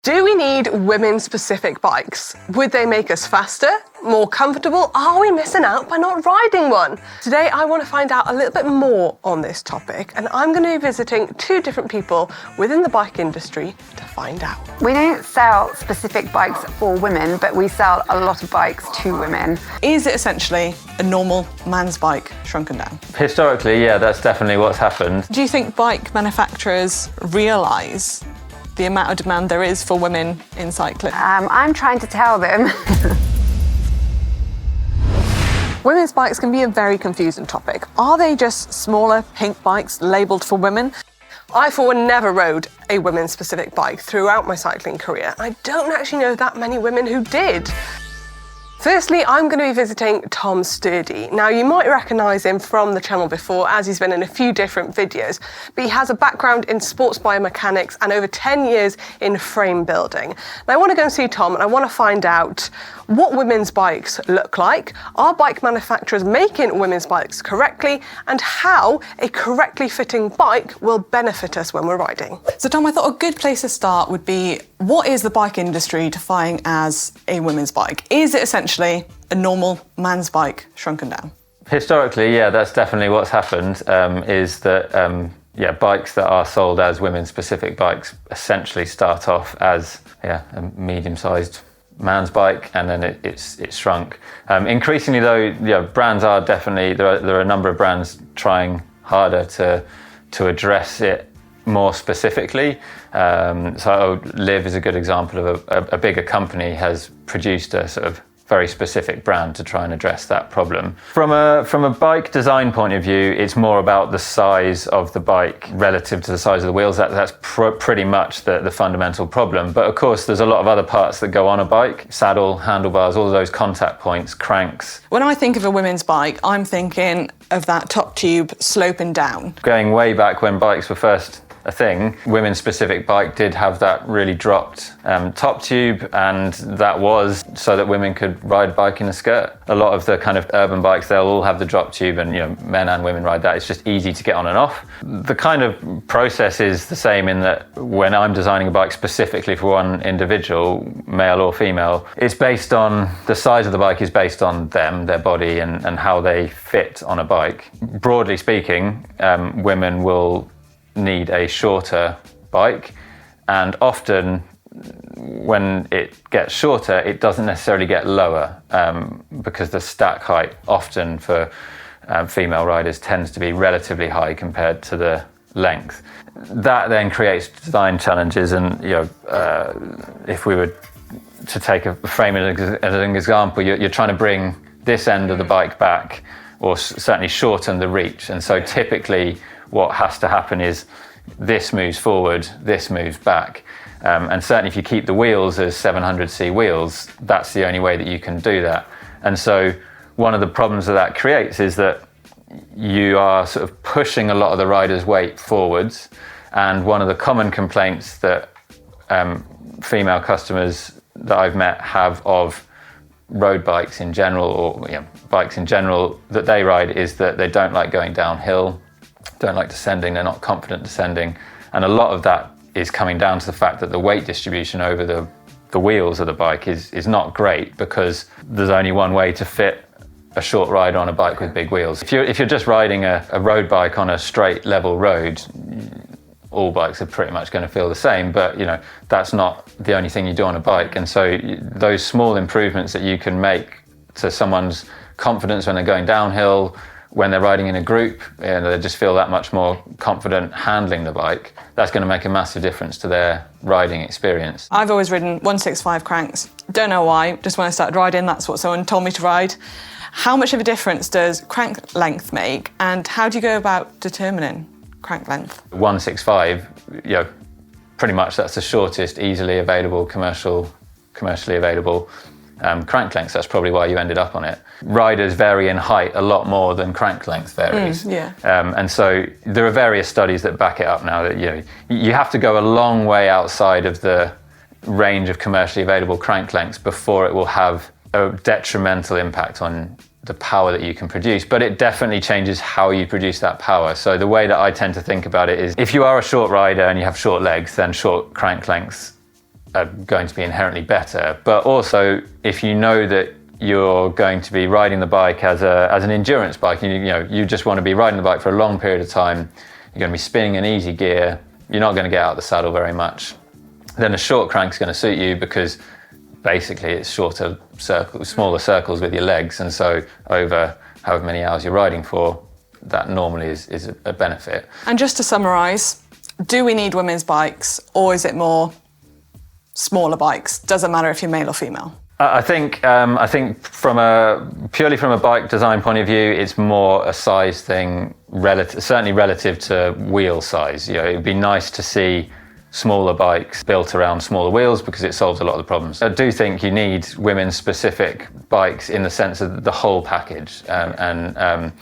Do we need women-specific bikes? Would they make us faster? More comfortable? Are we missing out by not riding one? Today I want to find out a little bit more on this topic, and I'm going to be visiting two different people within the bike industry to find out. We don't sell specific bikes for women, but we sell a lot of bikes to women. Is it essentially a normal man's bike shrunken down? Historically, yeah, that's definitely what's happened. Do you think bike manufacturers realise the amount of demand there is for women in cycling? I'm trying to tell them. Women's bikes can be a very confusing topic. Are they just smaller pink bikes labelled for women? I, for one, never rode a women-specific bike throughout my cycling career. I don't actually know that many women who did. Firstly, I'm going to be visiting Tom Sturdy. Now, you might recognise him from the channel before, as he's been in a few different videos, but he has a background in sports biomechanics and over 10 years in frame building. Now, I want to go and see Tom, and I want to find out what women's bikes look like, are bike manufacturers making women's bikes correctly, and how a correctly fitting bike will benefit us when we're riding. So, Tom, I thought a good place to start would be, what is the bike industry defining as a women's bike? Is it essentially a normal man's bike shrunken down? Historically, yeah, that's definitely what's happened, is that bikes that are sold as women-specific bikes essentially start off as a medium-sized man's bike, and then it's shrunk. Increasingly though, brands are definitely, there are a number of brands trying harder to address it more specifically. So Liv is a good example of a bigger company has produced a sort of very specific brand to try and address that problem. From a bike design point of view, it's more about the size of the bike relative to the size of the wheels. That's pretty much the fundamental problem. But of course, there's a lot of other parts that go on a bike: saddle, handlebars, all of those contact points, cranks. When I think of a women's bike, I'm thinking of that top tube sloping down. Going way back when bikes were first a thing, women's specific bike did have that really dropped top tube, and that was so that women could ride bike in a skirt. A lot of the kind of urban bikes, they'll all have the drop tube, and men and women ride that. It's just easy to get on and off. The kind of process is the same in that when I'm designing a bike specifically for one individual, male or female, it's based on, the size of the bike is based on them, their body, and how they fit on a bike. Broadly speaking, women will need a shorter bike, and often when it gets shorter it doesn't necessarily get lower, because the stack height often for female riders tends to be relatively high compared to the length. That then creates design challenges, and if we were to take a frame as an example, you're trying to bring this end of the bike back, or certainly shorten the reach, and so typically what has to happen is this moves forward, this moves back. And certainly if you keep the wheels as 700C wheels, that's the only way that you can do that. And so one of the problems that creates is that you are sort of pushing a lot of the rider's weight forwards. And one of the common complaints that female customers that I've met have of road bikes in general, or bikes in general that they ride, is that they don't like going downhill, don't like descending, they're not confident descending. And a lot of that is coming down to the fact that the weight distribution over the wheels of the bike is not great, because there's only one way to fit a short ride on a bike with big wheels. If you're just riding a road bike on a straight level road, all bikes are pretty much going to feel the same, but that's not the only thing you do on a bike. And so those small improvements that you can make to someone's confidence when they're going downhill, when they're riding in a group, they just feel that much more confident handling the bike, that's going to make a massive difference to their riding experience. I've always ridden 165 cranks. Don't know why, just when I started riding, that's what someone told me to ride. How much of a difference does crank length make, and how do you go about determining crank length? 165, pretty much that's the shortest, easily available, commercially available crank length. That's probably why you ended up on it. Riders vary in height a lot more than crank length varies. And so there are various studies that back it up now that you have to go a long way outside of the range of commercially available crank lengths before it will have a detrimental impact on the power that you can produce, but it definitely changes how you produce that power. So the way that I tend to think about it is, if you are a short rider and you have short legs, then short crank lengths are going to be inherently better. But also, if you know that you're going to be riding the bike as an endurance bike, you just want to be riding the bike for a long period of time, you're going to be spinning in easy gear, you're not going to get out of the saddle very much, then a short crank's going to suit you because basically it's shorter circles, smaller circles with your legs, and so over however many hours you're riding for, that normally is a benefit. And just to summarise, do we need women's bikes, or is it more smaller bikes? Doesn't matter if you're male or female. I think purely from a bike design point of view, it's more a size thing, certainly relative to wheel size. It'd be nice to see smaller bikes built around smaller wheels because it solves a lot of the problems. I do think you need women's specific bikes in the sense of the whole package, and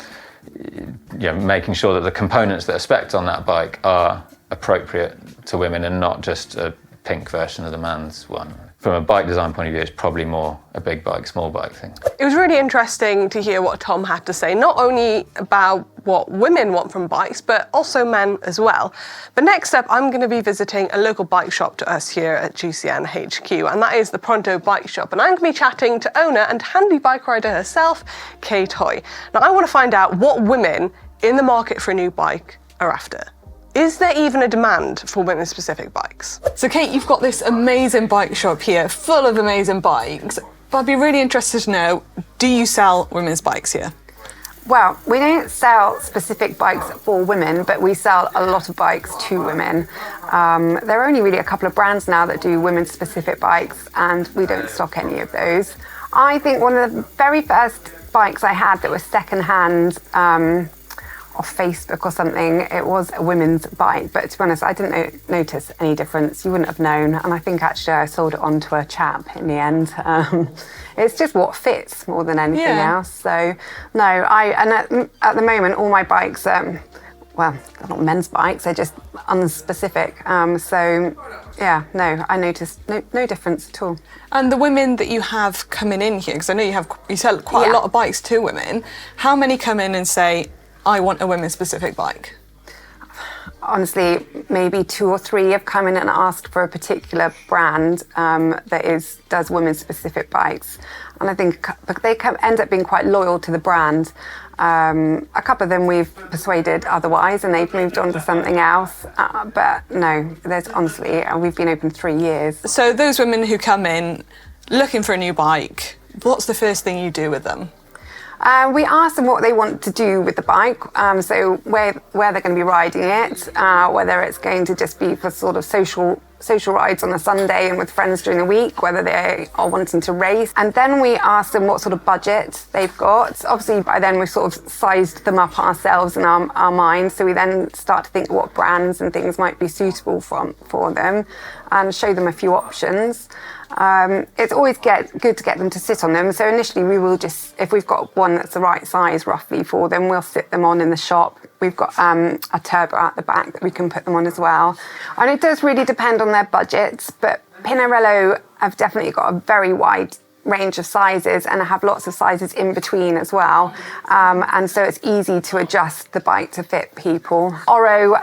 making sure that the components that are spec'd on that bike are appropriate to women and not just a pink version of the man's one. From a bike design point of view, it's probably more a big bike, small bike thing. It was really interesting to hear what Tom had to say, not only about what women want from bikes, but also men as well. But next up, I'm going to be visiting a local bike shop to us here at GCN HQ, and that is the Pronto Bike Shop. And I'm going to be chatting to owner and handy bike rider herself, Kate Hoy. Now, I want to find out what women in the market for a new bike are after. Is there even a demand for women-specific bikes? So Kate, you've got this amazing bike shop here, full of amazing bikes, but I'd be really interested to know, do you sell women's bikes here? Well, we don't sell specific bikes for women, but we sell a lot of bikes to women. There are only really a couple of brands now that do women-specific bikes, and we don't stock any of those. I think one of the very first bikes I had that was second-hand, off Facebook or something, it was a women's bike, but to be honest, I didn't notice any difference. You wouldn't have known, and I think actually I sold it on to a chap in the end. It's just what fits more than anything else. So no, at the moment all my bikes, well, they're not men's bikes, they're just unspecific. So yeah, no, I noticed no difference at all. And the women that you have coming in here, because I know you sell quite a lot of bikes to women, how many come in and say, I want a women's specific bike? Honestly, maybe 2 or 3 have come in and asked for a particular brand that does women's specific bikes. And I think they end up being quite loyal to the brand. A couple of them we've persuaded otherwise and they've moved on to something else. But no, we've been open 3 years. So those women who come in looking for a new bike, what's the first thing you do with them? We ask them what they want to do with the bike, so where they're going to be riding it, whether it's going to just be for sort of social rides on a Sunday and with friends during the week, whether they are wanting to race. And then we ask them what sort of budget they've got. Obviously, by then we've sort of sized them up ourselves in our minds, so we then start to think what brands and things might be suitable for them and show them a few options. It's always good to get them to sit on them. So initially we will just, if we've got one that's the right size roughly for them, we'll sit them on in the shop. We've got a turbo at the back that we can put them on as well. And it does really depend on their budgets, but Pinarello have definitely got a very wide range of sizes and have lots of sizes in between as well. And so it's easy to adjust the bike to fit people. Oro,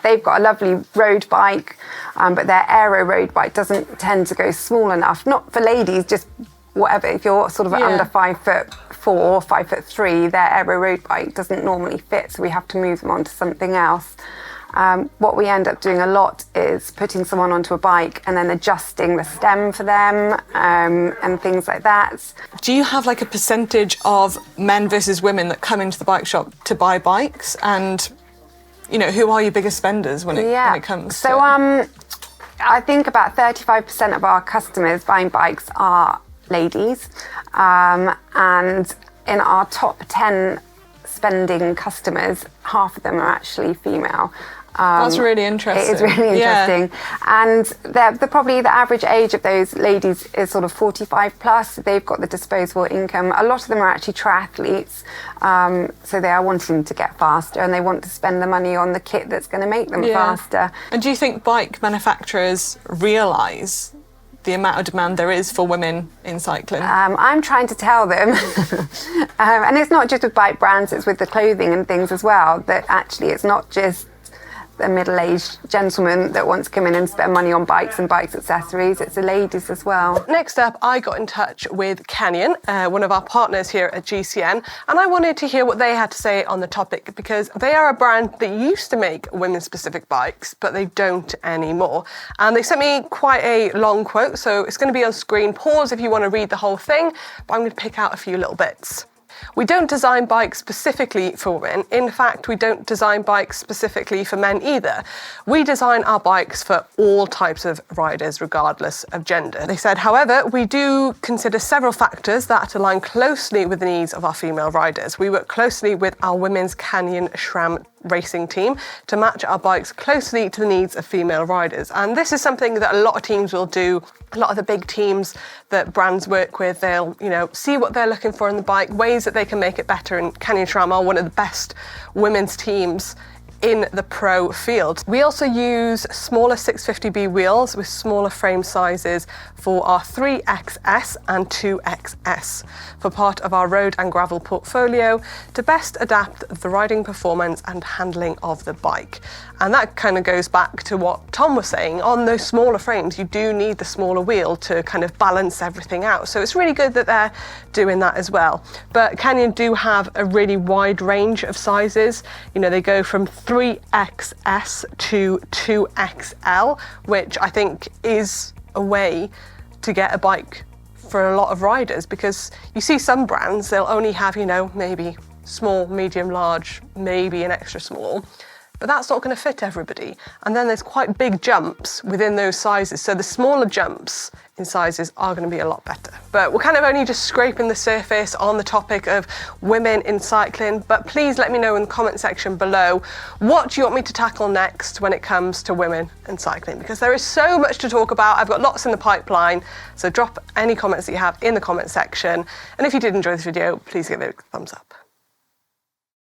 they've got a lovely road bike, but their aero road bike doesn't tend to go small enough. Not for ladies, just whatever. If you're sort of under 5'4", 5'3", their aero road bike doesn't normally fit, so we have to move them on to something else. What we end up doing a lot is putting someone onto a bike and then adjusting the stem for them and things like that. Do you have like a percentage of men versus women that come into the bike shop to buy bikes? And, who are your biggest spenders when it comes to... So I think about 35% of our customers buying bikes are ladies. And in our top 10 spending customers, half of them are actually female. That's really interesting. It is really interesting. And probably the average age of those ladies is sort of 45 plus. They've got the disposable income. A lot of them are actually triathletes, so they are wanting to get faster and they want to spend the money on the kit that's going to make them faster. And do you think bike manufacturers realise the amount of demand there is for women in cycling? I'm trying to tell them, and it's not just with bike brands, it's with the clothing and things as well, that actually it's not just a middle-aged gentleman that wants to come in and spend money on bikes and bikes accessories. It's the ladies as well. Next up, I got in touch with Canyon, one of our partners here at GCN, and I wanted to hear what they had to say on the topic because they are a brand that used to make women-specific bikes, but they don't anymore. And they sent me quite a long quote, so it's going to be on screen. Pause if you want to read the whole thing, but I'm going to pick out a few little bits. We don't design bikes specifically for women. In fact, we don't design bikes specifically for men either. We design our bikes for all types of riders, regardless of gender. They said, however, we do consider several factors that align closely with the needs of our female riders. We work closely with our women's Canyon SRAM racing team to match our bikes closely to the needs of female riders. And this is something that a lot of teams will do. A lot of the big teams that brands work with, they'll, see what they're looking for in the bike, ways that they can make it better. And Canyon SRAM are one of the best women's teams in the pro field. We also use smaller 650B wheels with smaller frame sizes for our 3XS and 2XS for part of our road and gravel portfolio to best adapt the riding performance and handling of the bike. And that kind of goes back to what Tom was saying. On those smaller frames, you do need the smaller wheel to kind of balance everything out. So it's really good that they're doing that as well. But Canyon do have a really wide range of sizes. They go from 3XS to 2XL, which I think is a way to get a bike for a lot of riders, because you see some brands, they'll only have, maybe small, medium, large, maybe an extra small. But that's not going to fit everybody. And then there's quite big jumps within those sizes. So the smaller jumps in sizes are going to be a lot better. But we're kind of only just scraping the surface on the topic of women in cycling. But please let me know in the comment section below, what do you want me to tackle next when it comes to women and cycling? Because there is so much to talk about. I've got lots in the pipeline. So drop any comments that you have in the comment section. And if you did enjoy this video, please give it a thumbs up.